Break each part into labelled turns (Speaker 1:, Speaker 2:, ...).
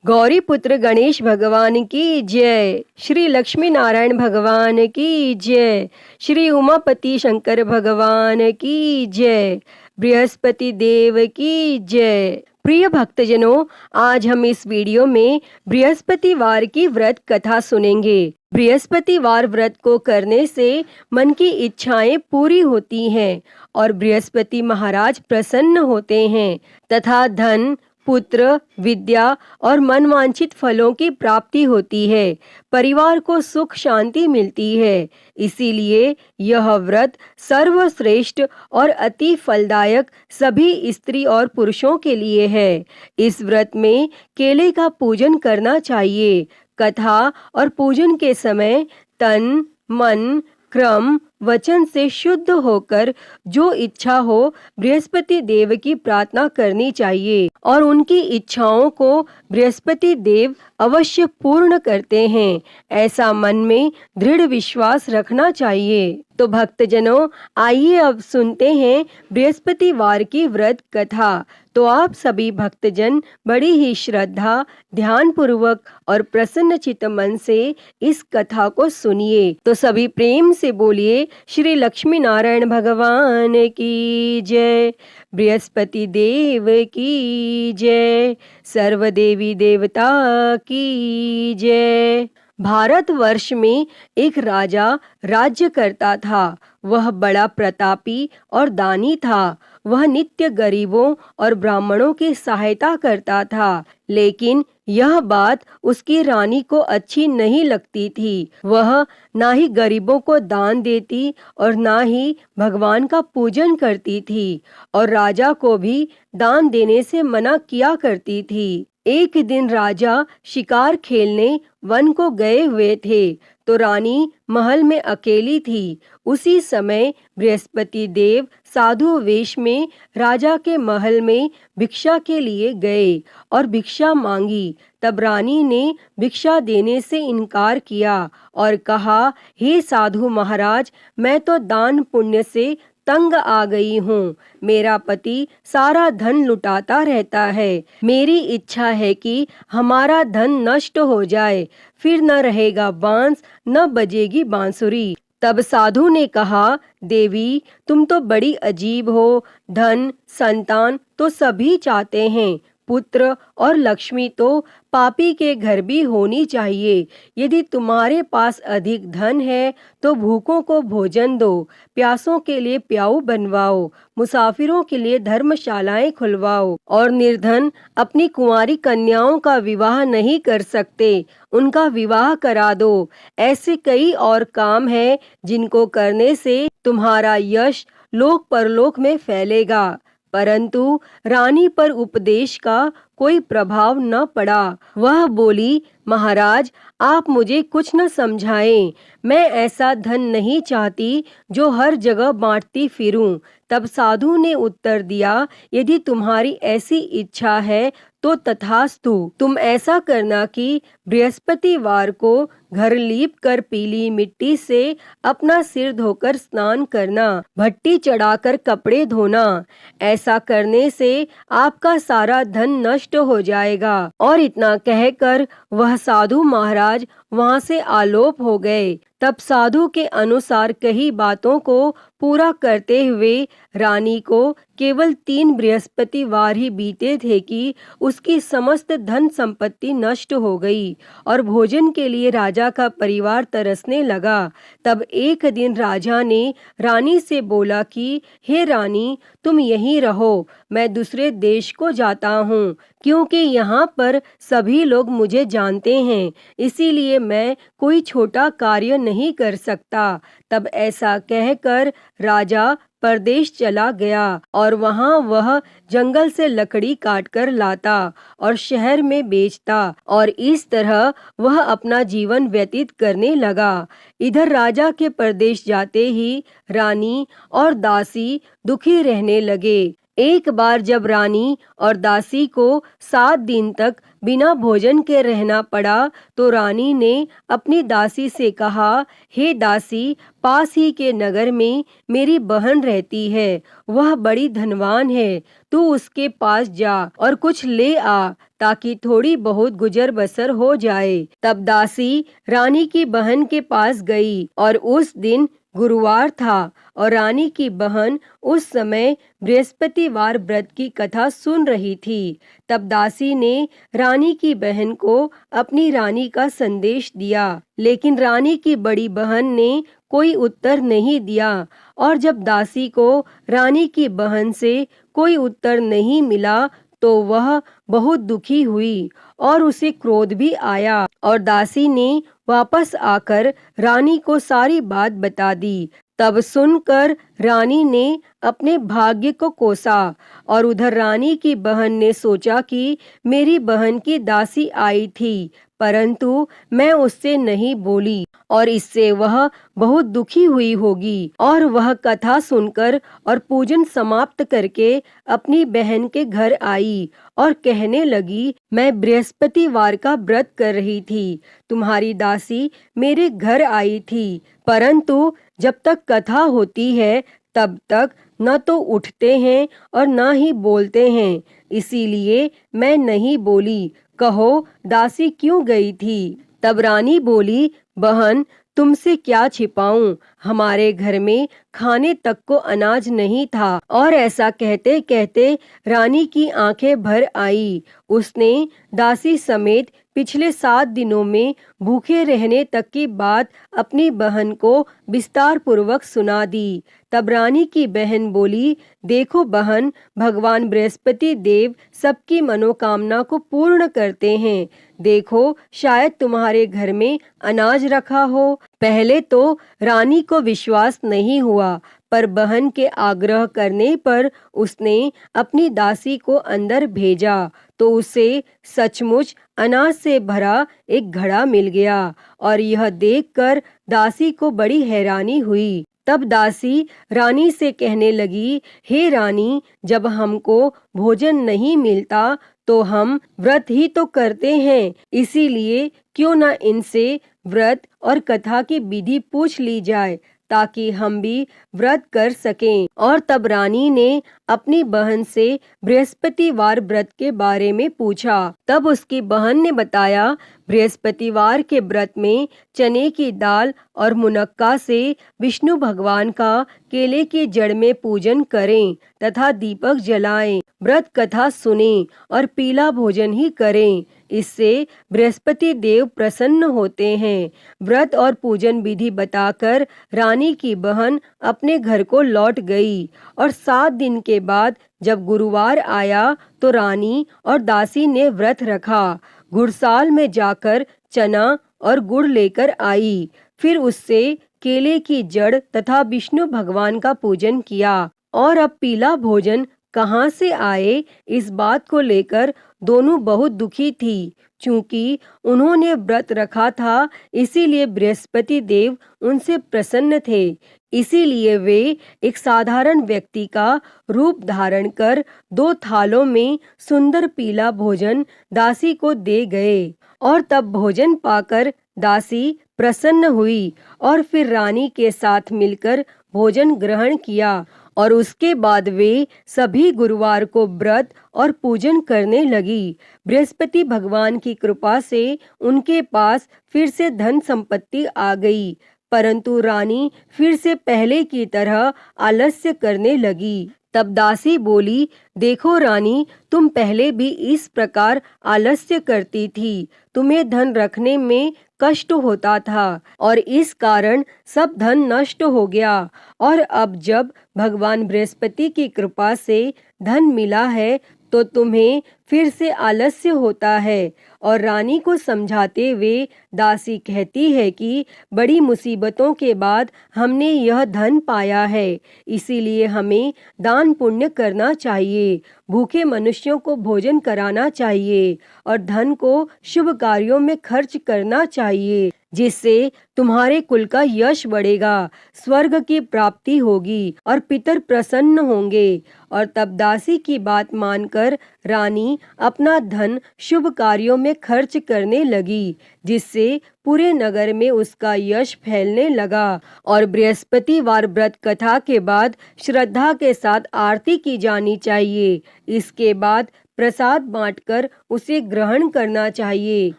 Speaker 1: गौरी पुत्र गणेश भगवान की जय। श्री लक्ष्मी नारायण भगवान की जय। श्री उमापति शंकर भगवान की जय। बृहस्पति देव की जय। प्रिय भक्तजनों, आज हम इस वीडियो में बृहस्पतिवार की व्रत कथा सुनेंगे। बृहस्पतिवार व्रत को करने से मन की इच्छाएं पूरी होती हैं और बृहस्पति महाराज प्रसन्न होते हैं तथा धन, पुत्र, विद्या और मनवांछित फलों की प्राप्ति होती है। परिवार को सुख शांति मिलती है। इसीलिए यह व्रत सर्वश्रेष्ठ और अति फलदायक सभी स्त्री और पुरुषों के लिए है। इस व्रत में केले का पूजन करना चाहिए। कथा और पूजन के समय तन, मन, क्रम, वचन से शुद्ध होकर जो इच्छा हो बृहस्पति देव की प्रार्थना करनी चाहिए और उनकी इच्छाओं को बृहस्पति देव अवश्य पूर्ण करते हैं, ऐसा मन में दृढ़ विश्वास रखना चाहिए। तो भक्तजनों, आइए अब सुनते हैं बृहस्पतिवार की व्रत कथा। तो आप सभी भक्तजन बड़ी ही श्रद्धा, ध्यान पूर्वक और प्रसन्न चित्त मन से इस कथा को सुनिए। तो सभी प्रेम से बोलिए श्री लक्ष्मी नारायण भगवान की जय। बृहस्पति देव की जय। सर्व देवी देवता की जय। भारतवर्ष में एक राजा राज्य करता था। वह बड़ा प्रतापी और दानी था। वह नित्य गरीबों और ब्राह्मणों की सहायता करता था, लेकिन यह बात उसकी रानी को अच्छी नहीं लगती थी। वह ना ही गरीबों को दान देती और ना ही भगवान का पूजन करती थी और राजा को भी दान देने से मना किया करती थी। एक दिन राजा शिकार खेलने वन को गए हुए थे तो रानी महल में अकेली थी। उसी समय बृहस्पति देव साधु वेश में राजा के महल में भिक्षा के लिए गए और भिक्षा मांगी। तब रानी ने भिक्षा देने से इनकार किया और कहा, हे साधु महाराज, मैं तो दान पुण्य से तंग आ गई हूँ। मेरा पति सारा धन लुटाता रहता है। मेरी इच्छा है कि हमारा धन नष्ट हो जाए, फिर न रहेगा बांस, न बजेगी बांसुरी। तब साधु ने कहा, देवी, तुम तो बड़ी अजीब हो। धन, संतान तो सभी चाहते हैं, पुत्र और लक्ष्मी तो पापी के घर भी होनी चाहिए। यदि तुम्हारे पास अधिक धन है तो भूखों को भोजन दो, प्यासों के लिए प्याऊ बनवाओ, मुसाफिरों के लिए धर्मशालाएं खुलवाओ और निर्धन अपनी कुंवारी कन्याओं का विवाह नहीं कर सकते, उनका विवाह करा दो। ऐसे कई और काम हैं जिनको करने से तुम्हारा यश लोक परलोक में फैलेगा। परंतु रानी पर उपदेश का कोई प्रभाव न पड़ा। वह बोली, महाराज, आप मुझे कुछ न समझाएं। मैं ऐसा धन नहीं चाहती जो हर जगह बांटती फिरूं। तब साधु ने उत्तर दिया, यदि तुम्हारी ऐसी इच्छा है तो तथास्तु। तुम ऐसा करना कि बृहस्पतिवार को घर लीप कर पीली मिट्टी से अपना सिर धोकर स्नान करना, भट्टी चढ़ाकर कपड़े धोना। ऐसा करने से आपका सारा धन नष्ट हो जाएगा। और इतना कहकर वह साधु महाराज वहां से आलोप हो गए। तब साधु के अनुसार कही बातों को पूरा करते हुए रानी को केवल 3 बृहस्पतिवार ही बीते थे कि उसकी समस्त धन संपत्ति नष्ट हो गई और भोजन के लिए राजा का परिवार तरसने लगा। तब एक दिन राजा ने रानी से बोला कि हे रानी, तुम यहीं रहो, मैं दूसरे देश को जाता हूँ, क्योंकि यहाँ पर सभी लोग मुझे जानते हैं, इसीलिए मैं कोई छोटा कार्य नहीं कर सकता। तब ऐसा कहकर राजा परदेश चला गया और वहां वह जंगल से लकड़ी काटकर लाता और शहर में बेचता और इस तरह वह अपना जीवन व्यतीत करने लगा। इधर राजा के परदेश जाते ही रानी और दासी दुखी रहने लगे। एक बार जब रानी और दासी को 7 दिन तक बिना भोजन के रहना पड़ा तो रानी ने अपनी दासी से कहा, हे दासी, पास ही के नगर में मेरी बहन रहती है, वह बड़ी धनवान है, तू उसके पास जा और कुछ ले आ ताकि थोड़ी बहुत गुजर बसर हो जाए। तब दासी रानी की बहन के पास गई और उस दिन गुरुवार था और रानी की बहन उस समय बृहस्पतिवार व्रत की कथा सुन रही थी। तब दासी ने रानी की बहन को अपनी रानी का संदेश दिया, लेकिन रानी की बड़ी बहन ने कोई उत्तर नहीं दिया। और जब दासी को रानी की बहन से कोई उत्तर नहीं मिला तो वह बहुत दुखी हुई और उसे क्रोध भी आया और दासी ने वापस आकर रानी को सारी बात बता दी। तब सुनकर रानी ने अपने भाग्य को कोसा और उधर रानी की बहन ने सोचा कि मेरी बहन की दासी आई थी, परंतु मैं उससे नहीं बोली और इससे वह बहुत दुखी हुई होगी। और वह कथा सुनकर और पूजन समाप्त करके अपनी बहन के घर आई और कहने लगी, मैं बृहस्पतिवार का व्रत कर रही थी, तुम्हारी दासी मेरे घर आई थी, परंतु जब तक कथा होती है तब तक न तो उठते हैं और न ही बोलते हैं, इसीलिए मैं नहीं बोली। कहो दासी क्यों गई थी? तब रानी बोली, बहन तुमसे क्या छिपाऊं, हमारे घर में खाने तक को अनाज नहीं था। और ऐसा कहते कहते रानी की आंखें भर आई। उसने दासी समेत पिछले 7 दिनों में भूखे रहने तक की बात अपनी बहन को विस्तार पूर्वक सुना दी। तब रानी की बहन बोली, देखो बहन, भगवान बृहस्पति देव सबकी मनोकामना को पूर्ण करते हैं। देखो शायद तुम्हारे घर में अनाज रखा हो। पहले तो रानी को विश्वास नहीं हुआ, पर बहन के आग्रह करने पर उसने अपनी दासी को अंदर भेजा तो उसे सचमुच अनाज से भरा एक घड़ा मिल गया और यह देखकर दासी को बड़ी हैरानी हुई। तब दासी रानी से कहने लगी, हे रानी, जब हमको भोजन नहीं मिलता तो हम व्रत ही तो करते हैं, इसीलिए क्यों न इनसे व्रत और कथा की विधि पूछ ली जाए ताकि हम भी व्रत कर सकें। और तब रानी ने अपनी बहन से बृहस्पतिवार व्रत के बारे में पूछा। तब उसकी बहन ने बताया, बृहस्पतिवार के व्रत में चने की दाल और मुनक्का से विष्णु भगवान का केले की जड़ में पूजन करें तथा दीपक जलाएं, व्रत कथा सुनें और पीला भोजन ही करें, इससे बृहस्पति देव प्रसन्न होते हैं। व्रत और पूजन विधि बताकर रानी की बहन अपने घर को लौट गई और 7 दिन के बाद जब गुरुवार आया तो रानी और दासी ने व्रत रखा। गुड़साल में जाकर चना और गुड़ लेकर आई, फिर उससे केले की जड़ तथा विष्णु भगवान का पूजन किया। और अब पीला भोजन कहाँ से आए, इस बात को लेकर दोनों बहुत दुखी थी। चूंकि उन्होंने व्रत रखा था, इसीलिए बृहस्पति देव उनसे प्रसन्न थे। इसीलिए वे एक साधारण व्यक्ति का रूप धारण कर 2 थालों में सुंदर पीला भोजन दासी को दे गए। और तब भोजन पाकर दासी प्रसन्न हुई और फिर रानी के साथ मिलकर भोजन ग्रहण किया और उसके बाद वे सभी गुरुवार को व्रत और पूजन करने लगी। बृहस्पति भगवान की कृपा से उनके पास फिर से धन संपत्ति आ गई, परंतु रानी फिर से पहले की तरह आलस्य करने लगी। तब दासी बोली, देखो रानी, तुम पहले भी इस प्रकार आलस्य करती थी, तुम्हें धन रखने में कष्ट होता था और इस कारण सब धन नष्ट हो गया। और अब जब भगवान बृहस्पति की कृपा से धन मिला है तो तुम्हें फिर से आलस्य होता है। और रानी को समझाते हुए दासी कहती है कि बड़ी मुसीबतों के बाद हमने यह धन पाया है, इसीलिए हमें दान पुण्य करना चाहिए, भूखे मनुष्यों को भोजन कराना चाहिए और धन को शुभ कार्यों में खर्च करना चाहिए, जिससे तुम्हारे कुल का यश बढ़ेगा, स्वर्ग की प्राप्ति होगी और पितर प्रसन्न होंगे। और तब दासी की बात मानकर रानी अपना धन शुभ कार्यों में खर्च करने लगी, जिससे पूरे नगर में उसका यश फैलने लगा। और बृहस्पतिवार व्रत कथा के बाद श्रद्धा के साथ आरती की जानी चाहिए। इसके बाद प्रसाद बांटकर उसे ग्रहण करना चाहिए।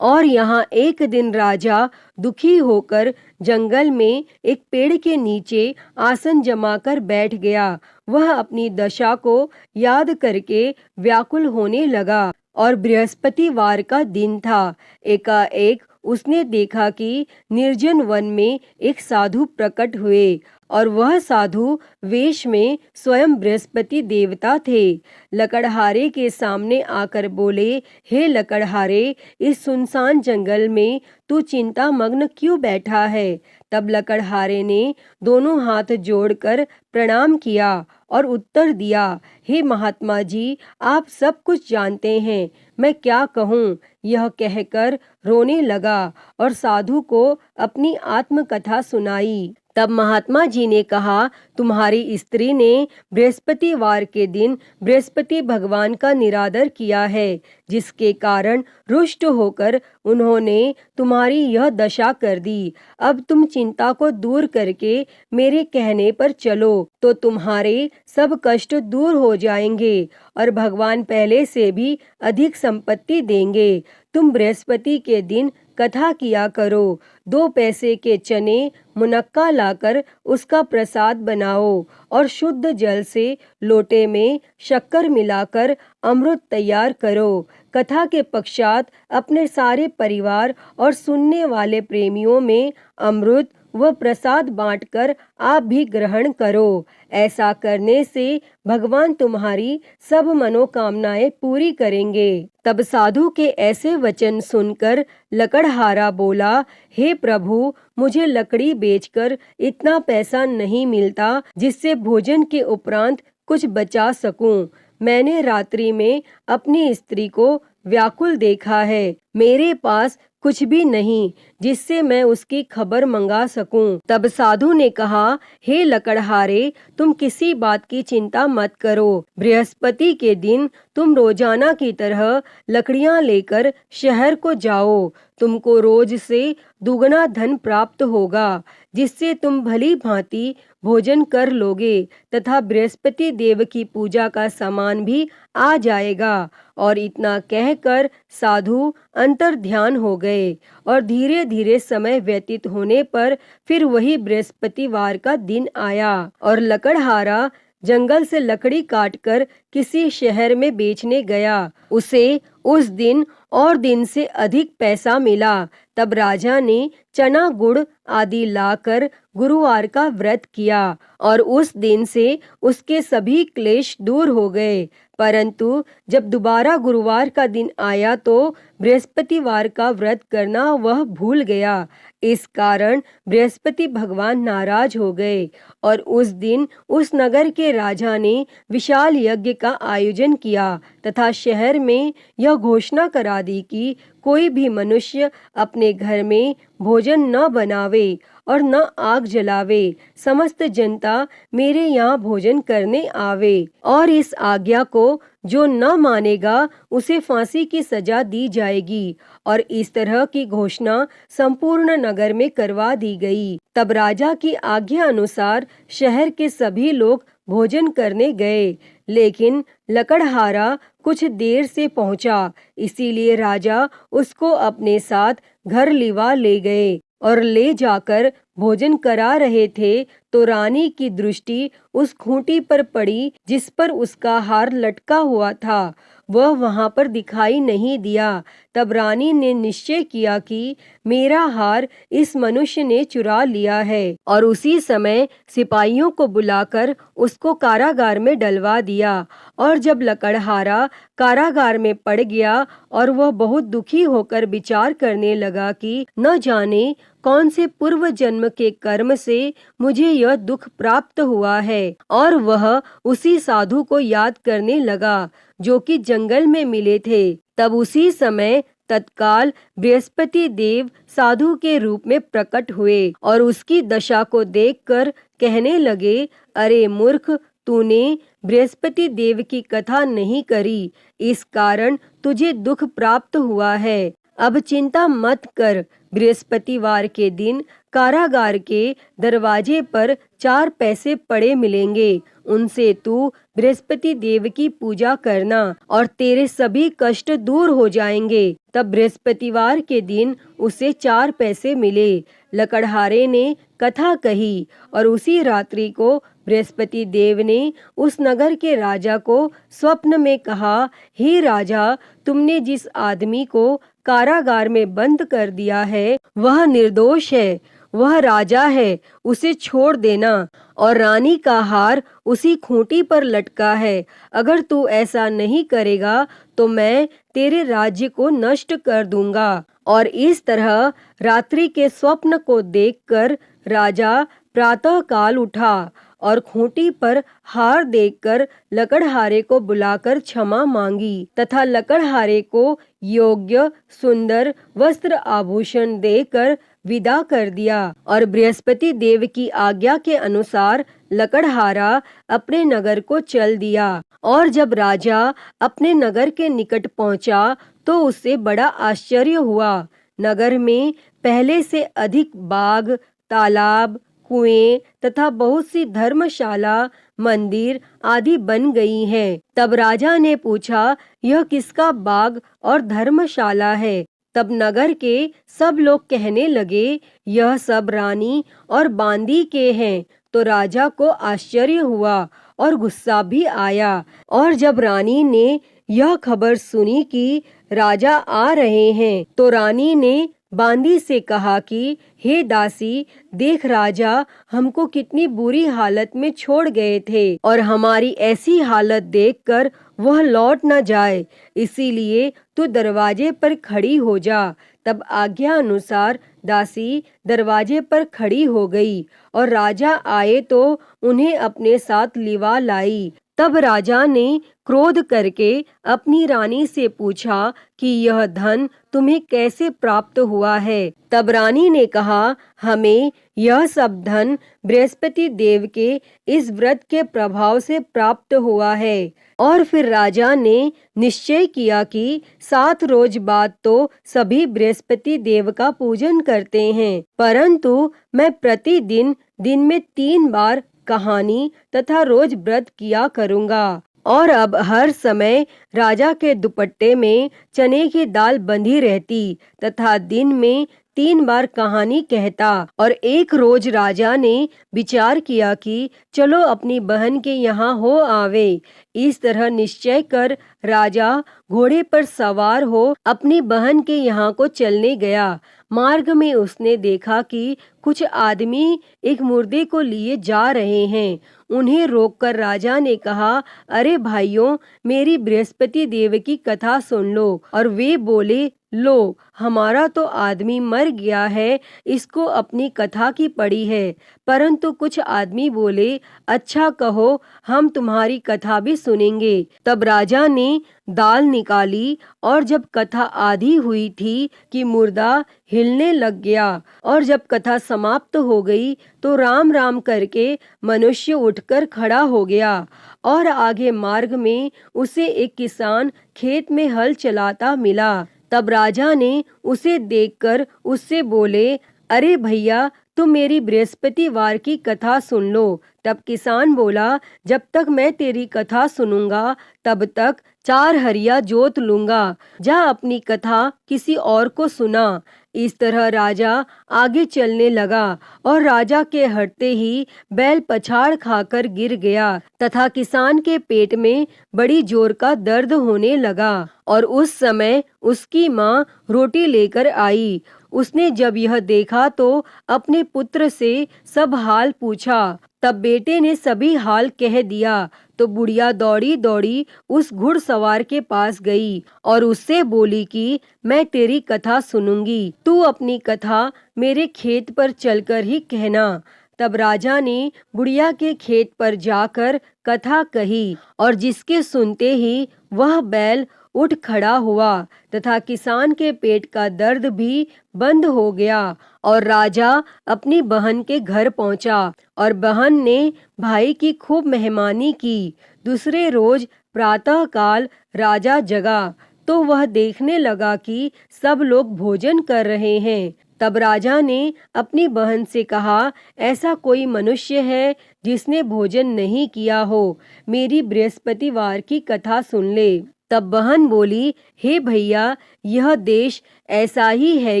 Speaker 1: और यहाँ एक दिन राजा दुखी होकर जंगल में एक पेड़ के नीचे आसन जमाकर बैठ गया। वह अपनी दशा को याद करके व्याकुल होने लगा और बृहस्पतिवार का दिन था। एकाएक उसने देखा कि निर्जन वन में एक साधु प्रकट हुए और वह साधु वेश में स्वयं बृहस्पति देवता थे। लकड़हारे के सामने आकर बोले, हे लकड़हारे, इस सुनसान जंगल में तू चिंता मग्न क्यों बैठा है? तब लकड़हारे ने दोनों हाथ जोड़कर प्रणाम किया और उत्तर दिया, हे महात्मा जी, आप सब कुछ जानते हैं, मैं क्या कहूँ? यह कहकर रोने लगा और साधु को अपनी आत्मकथा सुनाई। तब महात्मा जी ने कहा, तुम्हारी स्त्री ने बृहस्पतिवार के दिन बृहस्पति भगवान का निरादर किया है, जिसके कारण रुष्ट होकर उन्होंने तुम्हारी यह दशा कर दी। अब तुम चिंता को दूर करके मेरे कहने पर चलो तो तुम्हारे सब कष्ट दूर हो जाएंगे और भगवान पहले से भी अधिक संपत्ति देंगे। तुम बृहस्पति के दिन कथा किया करो। 2 पैसे के चने मुनक्का लाकर उसका प्रसाद बनाओ और शुद्ध जल से लोटे में शक्कर मिलाकर अमृत तैयार करो। कथा के पश्चात अपने सारे परिवार और सुनने वाले प्रेमियों में अमृत व प्रसाद बांटकर आप भी ग्रहण करो। ऐसा करने से भगवान तुम्हारी सब मनोकामनाएं पूरी करेंगे। तब साधु के ऐसे वचन सुनकर लकड़हारा बोला, हे प्रभु, मुझे लकड़ी बेचकर इतना पैसा नहीं मिलता जिससे भोजन के उपरांत कुछ बचा सकूं। मैंने रात्रि में अपनी स्त्री को व्याकुल देखा है। मेरे पास कुछ भी नहीं जिससे मैं उसकी खबर मंगा सकूं। तब साधु ने कहा, हे लकड़हारे, तुम किसी बात की चिंता मत करो। बृहस्पति के दिन तुम रोजाना की तरह लकड़ियां लेकर शहर को जाओ। तुमको रोज से दुगना धन प्राप्त होगा, जिससे तुम भली भांति भोजन कर लोगे तथा बृहस्पति देव की पूजा का सामान भी आ जाएगा। और इतना कहकर साधु अंतर ध्यान हो गए और धीरे धीरे समय व्यतीत होने पर फिर वही बृहस्पतिवार का दिन आया और लकड़हारा जंगल से लकड़ी काटकर किसी शहर में बेचने गया। उसे उस दिन और दिन से अधिक पैसा मिला। तब राजा ने चना गुड़ आदि लाकर गुरुवार का व्रत किया और उस दिन से उसके सभी क्लेश दूर हो गए। परंतु जब दोबारा गुरुवार का दिन आया तो बृहस्पतिवार का व्रत करना वह भूल गया। इस कारण बृहस्पति भगवान नाराज हो गए और उस दिन उस नगर के राजा ने विशाल यज्ञ का आयोजन किया तथा शहर में यह घोषणा करा दी कि कोई भी मनुष्य अपने घर में भोजन न बनावे और न आग जलावे। समस्त जनता मेरे यहाँ भोजन करने आवे और इस आज्ञा को जो न मानेगा उसे फांसी की सजा दी जाएगी। और इस तरह की घोषणा संपूर्ण नगर में करवा दी गई। तब राजा की आज्ञा अनुसार शहर के सभी लोग भोजन करने गए, लेकिन लकड़हारा कुछ देर से पहुंचा, इसीलिए राजा उसको अपने साथ घर लिवा ले गए और ले जाकर भोजन करा रहे थे तो रानी की दृष्टि उस खूंटी पर पड़ी जिस पर उसका हार लटका हुआ था। वह वहां पर दिखाई नहीं दिया। तब रानी ने निश्चय किया कि मेरा हार इस मनुष्य ने चुरा लिया है और उसी समय सिपाहियों को बुलाकर उसको कारागार में डलवा दिया। और जब लकड़हारा कारागार में पड़ गया और वह बहुत दुखी होकर विचार करने लगा कि न जाने कौन से पूर्व जन्म के कर्म से मुझे यह दुख प्राप्त हुआ है, और वह उसी साधु को याद करने लगा जो कि जंगल में मिले थे। तब उसी समय तत्काल बृहस्पति देव साधु के रूप में प्रकट हुए और उसकी दशा को देखकर कहने लगे, अरे मूर्ख, तूने बृहस्पति देव की कथा नहीं करी, इस कारण तुझे दुख प्राप्त हुआ है। अब चिंता मत कर, बृहस्पतिवार के दिन कारागार के दरवाजे पर 4 पैसे पड़े मिलेंगे, उनसे तू बृहस्पति देव की पूजा करना और तेरे सभी कष्ट दूर हो जाएंगे। तब बृहस्पतिवार के दिन उसे 4 पैसे मिले। लकड़हारे ने कथा कही और उसी रात्रि को बृहस्पति देव ने उस नगर के राजा को स्वप्न में कहा, हे राजा, तुमने जिस आदमी को कारागार में बंद कर दिया है वह निर्दोष है, वह राजा है, उसे छोड़ देना, और रानी का हार उसी खूंटी पर लटका है। अगर तू ऐसा नहीं करेगा तो मैं तेरे राज्य को नष्ट कर दूंगा। और इस तरह रात्रि के स्वप्न को देखकर राजा प्रातः काल उठा और खूंटी पर हार देखकर लकड़हारे को बुलाकर क्षमा मांगी तथा लकड़हारे को योग्य सुंदर वस्त्र आभूषण देकर विदा कर दिया। और बृहस्पति देव की आज्ञा के अनुसार लकड़हारा अपने नगर को चल दिया। और जब राजा अपने नगर के निकट पहुंचा तो उससे बड़ा आश्चर्य हुआ। नगर में पहले से अधिक बाग, तालाब, कुएं तथा बहुत सी धर्मशाला, मंदिर आदि बन गई हैं। तब राजा ने पूछा, यह किसका बाग और धर्मशाला है? तब नगर के सब लोग कहने लगे, यह सब रानी और बांदी के हैं। तो राजा को आश्चर्य हुआ और गुस्सा भी आया। और जब रानी ने यह खबर सुनी कि राजा आ रहे हैं तो रानी ने बांदी से कहा कि हे दासी, देख राजा हमको कितनी बुरी हालत में छोड़ गए थे और हमारी ऐसी हालत देखकर वह लौट न जाए, इसीलिए तू दरवाजे पर खड़ी हो जा। तब आज्ञा अनुसार दासी दरवाजे पर खड़ी हो गई और राजा आए तो उन्हें अपने साथ लिवा लाई। तब राजा ने क्रोध करके अपनी रानी से पूछा कि यह धन तुम्हें कैसे प्राप्त हुआ है? तब रानी ने कहा, हमें यह सब धन बृहस्पति देव के इस व्रत के प्रभाव से प्राप्त हुआ है। और फिर राजा ने निश्चय किया कि 7 रोज बाद तो सभी बृहस्पति देव का पूजन करते हैं, परंतु मैं प्रतिदिन दिन में 3 बार कहानी तथा रोज व्रत किया करूँगा। और अब हर समय राजा के दुपट्टे में चने की दाल बंधी रहती तथा दिन में 3 बार कहानी कहता। और एक रोज राजा ने विचार किया कि चलो अपनी बहन के यहाँ हो आवे। इस तरह निश्चय कर राजा घोड़े पर सवार हो अपनी बहन के यहाँ को चलने गया। मार्ग में उसने देखा कि कुछ आदमी एक मुर्दे को लिए जा रहे हैं। उन्हें रोककर राजा ने कहा, अरे भाइयों, मेरी बृहस्पति देव की कथा सुन लो। और वे बोले, लो, हमारा तो आदमी मर गया है, इसको अपनी कथा की पड़ी है। परंतु कुछ आदमी बोले, अच्छा कहो, हम तुम्हारी कथा भी सुनेंगे। तब राजा ने दाल निकाली और जब कथा आधी हुई थी कि मुर्दा हिलने लग गया। और जब कथा समाप्त हो गई तो राम राम करके मनुष्य उठकर खड़ा हो गया। और आगे मार्ग में उसे एक किसान खेत में हल चलाता मिला। तब राजा ने उसे देखकर उससे बोले, अरे भैया, तुम मेरी बृहस्पतिवार की कथा सुन लो। तब किसान बोला, जब तक मैं तेरी कथा सुनूंगा तब तक 4 हरिया जोत लूंगा। जा अपनी कथा किसी और को सुना। इस तरह राजा आगे चलने लगा और राजा के हटते ही बैल पछाड़ खाकर गिर गया तथा किसान के पेट में बड़ी जोर का दर्द होने लगा। और उस समय उसकी माँ रोटी लेकर आई। उसने जब यह देखा तो अपने पुत्र से सब हाल पूछा। तब बेटे ने सभी हाल कह दिया। तो बुढ़िया दौड़ी दौड़ी उस घुड़सवार के पास गई और उससे बोली कि मैं तेरी कथा सुनूंगी, तू अपनी कथा मेरे खेत पर चलकर ही कहना। तब राजा ने बुढ़िया के खेत पर जाकर कथा कही और जिसके सुनते ही वह बैल उठ खड़ा हुआ तथा किसान के पेट का दर्द भी बंद हो गया। और राजा अपनी बहन के घर पहुंचा और बहन ने भाई की खूब मेहमानी की। दूसरे रोज प्रातः काल राजा जगा तो वह देखने लगा कि सब लोग भोजन कर रहे हैं। तब राजा ने अपनी बहन से कहा, ऐसा कोई मनुष्य है जिसने भोजन नहीं किया हो, मेरी बृहस्पतिवार की कथा सुन ले। तब बहन बोली, हे भैया, यह देश ऐसा ही है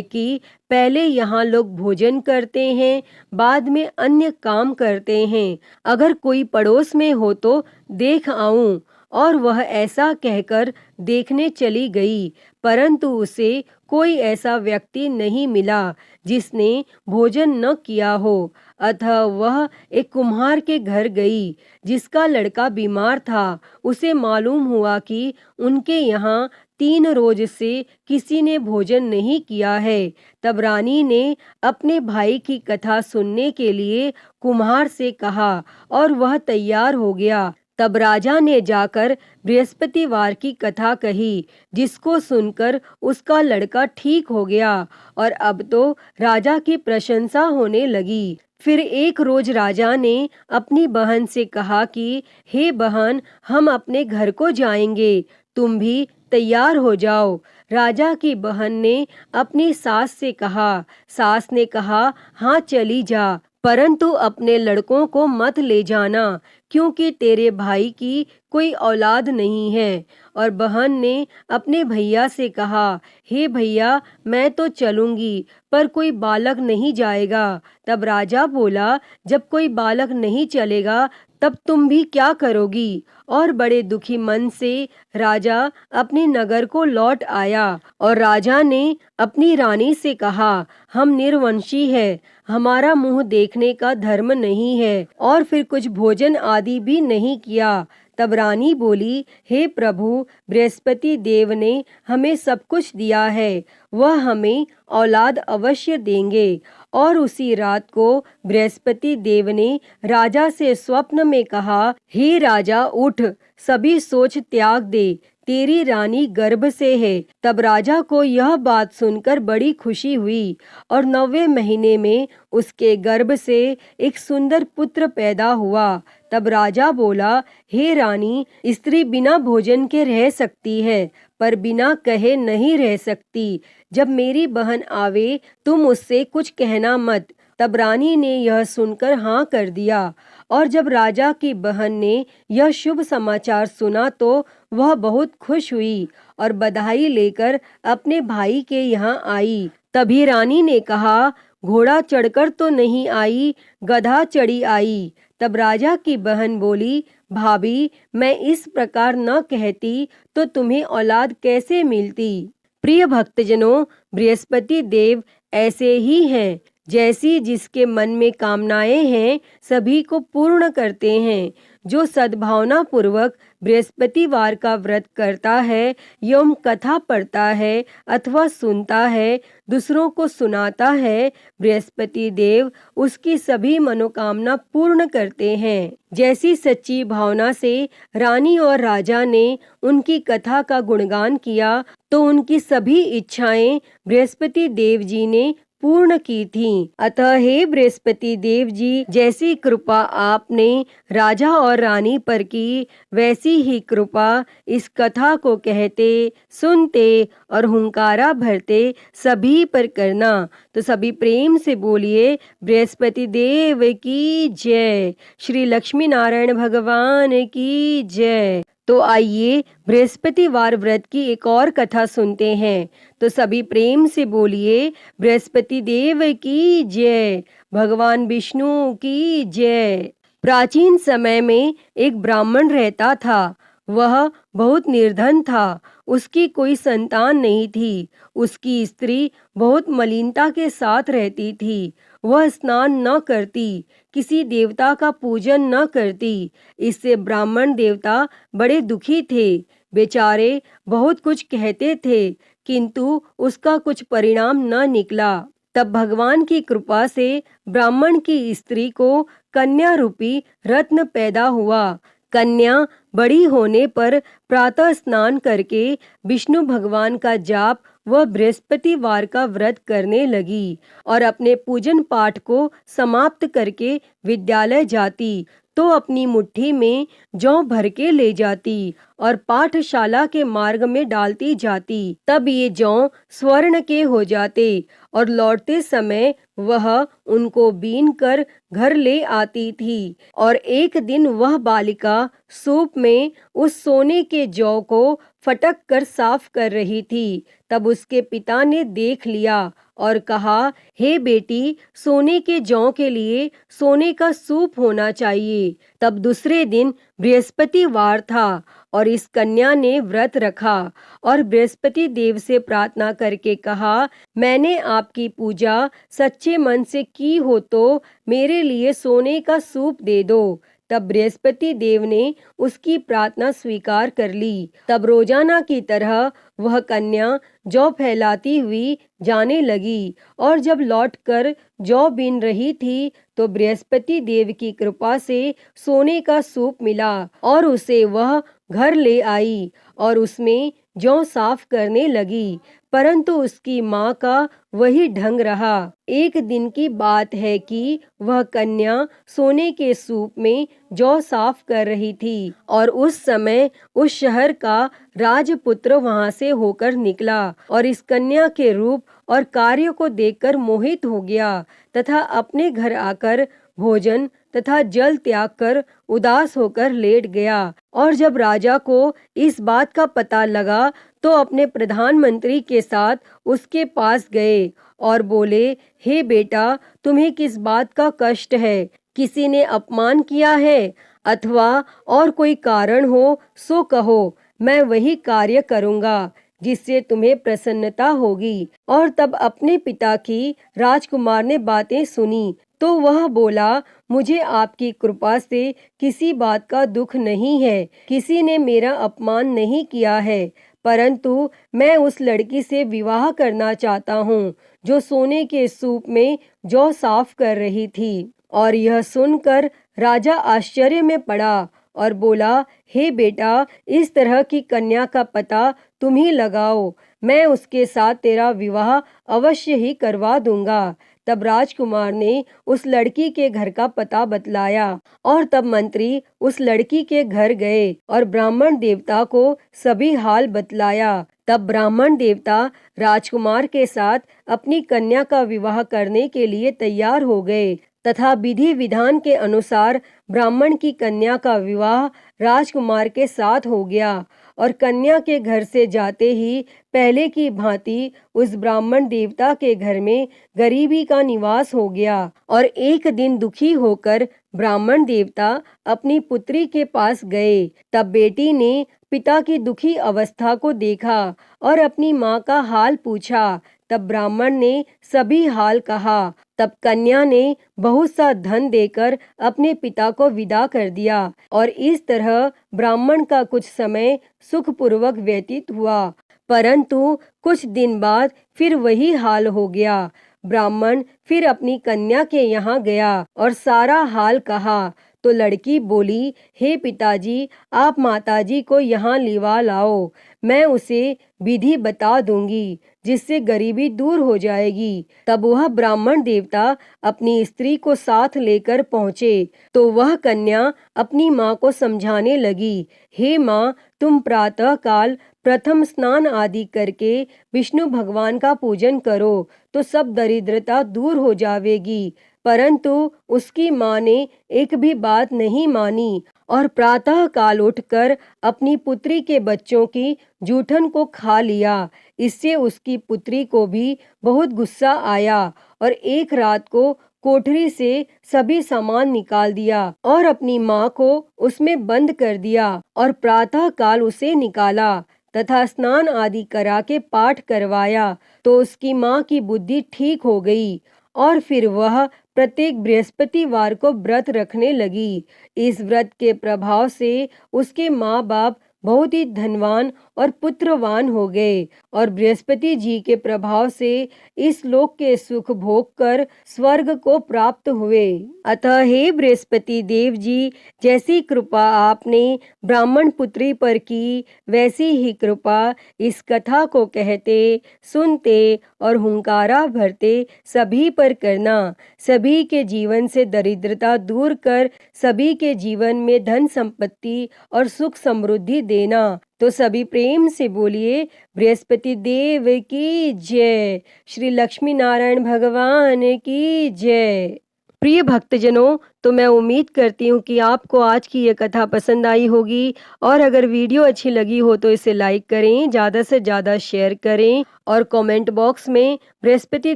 Speaker 1: कि पहले यहाँ लोग भोजन करते हैं, बाद में अन्य काम करते हैं। अगर कोई पड़ोस में हो तो देख आऊं। और वह ऐसा कहकर देखने चली गई, परंतु उसे कोई ऐसा व्यक्ति नहीं मिला जिसने भोजन न किया हो। अतः वह एक कुम्हार के घर गई जिसका लड़का बीमार था। उसे मालूम हुआ कि उनके यहाँ 3 रोज से किसी ने भोजन नहीं किया है। तब रानी ने अपने भाई की कथा सुनने के लिए कुम्हार से कहा और वह तैयार हो गया। तब राजा ने जाकर बृहस्पतिवार की कथा कही, जिसको सुनकर उसका लड़का ठीक हो गया और अब तो राजा की प्रशंसा होने लगी। फिर एक रोज राजा ने अपनी बहन से कहा कि हे बहन, हम अपने घर को जाएंगे, तुम भी तैयार हो जाओ। राजा की बहन ने अपनी सास से कहा। सास ने कहा, हाँ चली जा, परंतु अपने लड़कों को मत ले जाना, क्योंकि तेरे भाई की कोई औलाद नहीं है। और बहन ने अपने भैया से कहा, हे भैया, मैं तो चलूंगी, पर कोई बालक नहीं जाएगा। तब राजा बोला, जब कोई बालक नहीं चलेगा तब तुम भी क्या करोगी? और बड़े दुखी मन से राजा अपने नगर को लौट आया। और राजा ने अपनी रानी से कहा, हम निर्वंशी है, हमारा मुंह देखने का धर्म नहीं है, और फिर कुछ भोजन आदि भी नहीं किया। तब रानी बोली, हे प्रभु, बृहस्पति देव ने हमें सब कुछ दिया है, वह हमें औलाद अवश्य देंगे। और उसी रात को बृहस्पति देव ने राजा से स्वप्न में कहा, हे राजा, उठ, सभी सोच त्याग दे, तेरी रानी गर्भ से है। तब राजा को यह बात सुनकर बड़ी खुशी हुई और 9वें महीने में उसके गर्भ से एक सुंदर पुत्र पैदा हुआ। तब राजा बोला, हे रानी, स्त्री बिना भोजन के रह सकती है, पर बिना कहे नहीं रह सकती। जब मेरी बहन आवे तुम उससे कुछ कहना मत। तब रानी ने यह सुनकर हाँ कर दिया। और जब राजा की बहन ने यह शुभ समाचार सुना तो वह बहुत खुश हुई और बधाई लेकर अपने भाई के यहाँ आई। तभी रानी ने कहा, घोड़ा चढ़कर तो नहीं आई, गधा चढ़ी आई। तब राजा की बहन बोली, भाभी, मैं इस प्रकार न कहती तो तुम्हें औलाद कैसे मिलती। प्रिय भक्तजनों, बृहस्पति देव ऐसे ही हैं, जैसी जिसके मन में कामनाएं हैं सभी को पूर्ण करते हैं। जो सद्भावना पूर्वक बृहस्पतिवार का व्रत करता है एवं कथा पढ़ता है अथवा सुनता है, दूसरों को सुनाता है, बृहस्पति देव उसकी सभी मनोकामना पूर्ण करते हैं। जैसी सच्ची भावना से रानी और राजा ने उनकी कथा का गुणगान किया तो उनकी सभी इच्छाएं बृहस्पति देव जी ने पूर्ण की थीं। अतः हे बृहस्पति देव जी, जैसी कृपा आपने राजा और रानी पर की, वैसी ही कृपा इस कथा को कहते, सुनते और हुंकारा भरते सभी पर करना। तो सभी प्रेम से बोलिए, बृहस्पति देव की जय, श्री लक्ष्मी नारायण भगवान की जय। तो आइए बृहस्पतिवार व्रत की एक और कथा सुनते हैं। तो सभी प्रेम से बोलिए, बृहस्पति देव की जय, भगवान विष्णु की जय। प्राचीन समय में एक ब्राह्मण रहता था। वह बहुत निर्धन था, उसकी कोई संतान नहीं थी। उसकी स्त्री बहुत मलिनता के साथ रहती थी। वह स्नान न करती, किसी देवता का पूजन न करती। इससे ब्राह्मण देवता बड़े दुखी थे। बेचारे बहुत कुछ कहते थे, किंतु उसका कुछ परिणाम न निकला। तब भगवान की कृपा से ब्राह्मण की स्त्री को कन्या रूपी रत्न पैदा हुआ। कन्या बड़ी होने पर प्रातः स्नान करके विष्णु भगवान का जाप व बृहस्पतिवार का व्रत करने लगी और अपने पूजन पाठ को समाप्त करके विद्यालय जाती तो अपनी मुट्ठी में जौ भर के ले जाती और पाठशाला के मार्ग में डालती जाती। तब ये जौ स्वर्ण के हो जाते और लौटते समय वह उनको बीन कर घर ले आती थी। और एक दिन वह बालिका सूप में उस सोने के जौ को फटक कर साफ कर रही थी। तब उसके पिता ने देख लिया और कहा, हे बेटी, सोने के जौ के लिए सोने का सूप होना चाहिए। तब दूसरे दिन बृहस्पतिवार था और इस कन्या ने व्रत रखा और बृहस्पति देव से प्रार्थना करके कहा, मैंने आपकी पूजा सच्चे मन से की हो तो मेरे लिए सोने का सूप दे दो। तब बृहस्पति देव ने उसकी प्रार्थना स्वीकार कर ली। तब रोजाना की तरह वह कन्या जौ फैलाती हुई जाने लगी और जब लौटकर जौ बीन रही थी तो बृहस्पति देव की कृपा से सोने का सूप मिला और उसे वह घर ले आई और उसमें जौ साफ करने लगी। परंतु उसकी माँ का वही ढंग रहा। एक दिन की बात है कि वह कन्या सोने के सूप में जौ साफ कर रही थी और उस समय उस शहर का राजपुत्र वहां से होकर निकला और इस कन्या के रूप और कार्य को देखकर मोहित हो गया तथा अपने घर आकर भोजन तथा जल त्याग कर उदास होकर लेट गया। और जब राजा को इस बात का पता लगा तो अपने प्रधानमंत्री के साथ उसके पास गए और बोले, हे बेटा, तुम्हें किस बात का कष्ट है? किसी ने अपमान किया है अथवा और कोई कारण हो सो कहो, मैं वही कार्य करूँगा जिससे तुम्हें प्रसन्नता होगी। और तब अपने पिता की राजकुमार ने बातें सुनी तो वह बोला, मुझे आपकी कृपा से किसी बात का दुख नहीं है, किसी ने मेरा अपमान नहीं किया है, परंतु मैं उस लड़की से विवाह करना चाहता हूँ जो सोने के सूप में जौ साफ कर रही थी। और यह सुनकर राजा आश्चर्य में पड़ा और बोला, हे बेटा, इस तरह की कन्या का पता तुम ही लगाओ, मैं उसके साथ तेरा विवाह अवश्य ही करवा दूंगा। तब राजकुमार ने उस लड़की के घर का पता बतलाया और तब मंत्री उस लड़की के घर गए और ब्राह्मण देवता को सभी हाल बतलाया। तब ब्राह्मण देवता राजकुमार के साथ अपनी कन्या का विवाह करने के लिए तैयार हो गए तथा विधि विधान के अनुसार ब्राह्मण की कन्या का विवाह राजकुमार के साथ हो गया। और कन्या के घर से जाते ही पहले की भांति उस ब्राह्मण देवता के घर में गरीबी का निवास हो गया। और एक दिन दुखी होकर ब्राह्मण देवता अपनी पुत्री के पास गए। तब बेटी ने पिता की दुखी अवस्था को देखा और अपनी माँ का हाल पूछा। तब ब्राह्मण ने सभी हाल कहा। तब कन्या ने बहुत सा धन देकर अपने पिता को विदा कर दिया और इस तरह ब्राह्मण का कुछ समय सुखपूर्वक व्यतीत हुआ। परंतु कुछ दिन बाद फिर वही हाल हो गया। ब्राह्मण फिर अपनी कन्या के यहाँ गया और सारा हाल कहा तो लड़की बोली, हे पिताजी, आप माताजी को यहाँ लिवा लाओ, मैं उसे विधि बता दूंगी जिससे गरीबी दूर हो जाएगी। तब वह ब्राह्मण देवता अपनी स्त्री को साथ लेकर पहुँचे तो वह कन्या अपनी माँ को समझाने लगी, हे माँ, तुम प्रातः काल प्रथम स्नान आदि करके विष्णु भगवान का पूजन करो तो सब दरिद्रता दूर हो जाएगी। परंतु उसकी माँ ने एक भी बात नहीं मानी और प्रातः काल उठकर अपनी पुत्री के बच्चों की जूठन को खा लिया। इससे उसकी पुत्री को भी बहुत गुस्सा आया और एक रात को कोठरी से सभी सामान निकाल दिया और अपनी माँ को उसमें बंद कर दिया और प्रातः काल उसे निकाला तथा स्नान आदि करा के पाठ करवाया तो उसकी माँ की बुद्धि ठीक हो गई और फिर वह प्रत्येक बृहस्पतिवार को व्रत रखने लगी। इस व्रत के प्रभाव से उसके माँ बाप बहुत ही धनवान और पुत्रवान हो गए और बृहस्पति जी के प्रभाव से इस लोक के सुख भोग कर स्वर्ग को प्राप्त हुए। अतः हे बृहस्पति देव जी, जैसी कृपा आपने ब्राह्मण पुत्री पर की, वैसी ही कृपा इस कथा को कहते, सुनते और हुंकारा भरते सभी पर करना। सभी के जीवन से दरिद्रता दूर कर सभी के जीवन में धन संपत्ति और सुख समृद्धि देना। तो सभी प्रेम से बोलिए बृहस्पति देव की जय, श्री लक्ष्मी नारायण भगवान की जय। प्रिय भक्तजनों, तो मैं उम्मीद करती हूँ कि आपको आज की ये कथा पसंद आई होगी और अगर वीडियो अच्छी लगी हो तो इसे लाइक करें, ज़्यादा से ज़्यादा शेयर करें और कमेंट बॉक्स में बृहस्पति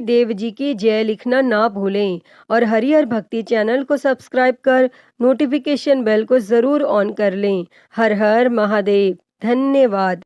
Speaker 1: देव जी की जय लिखना ना भूलें और हरिहर भक्ति चैनल को सब्सक्राइब कर नोटिफिकेशन बेल को ज़रूर ऑन कर लें। हर हर महादेव। धन्यवाद।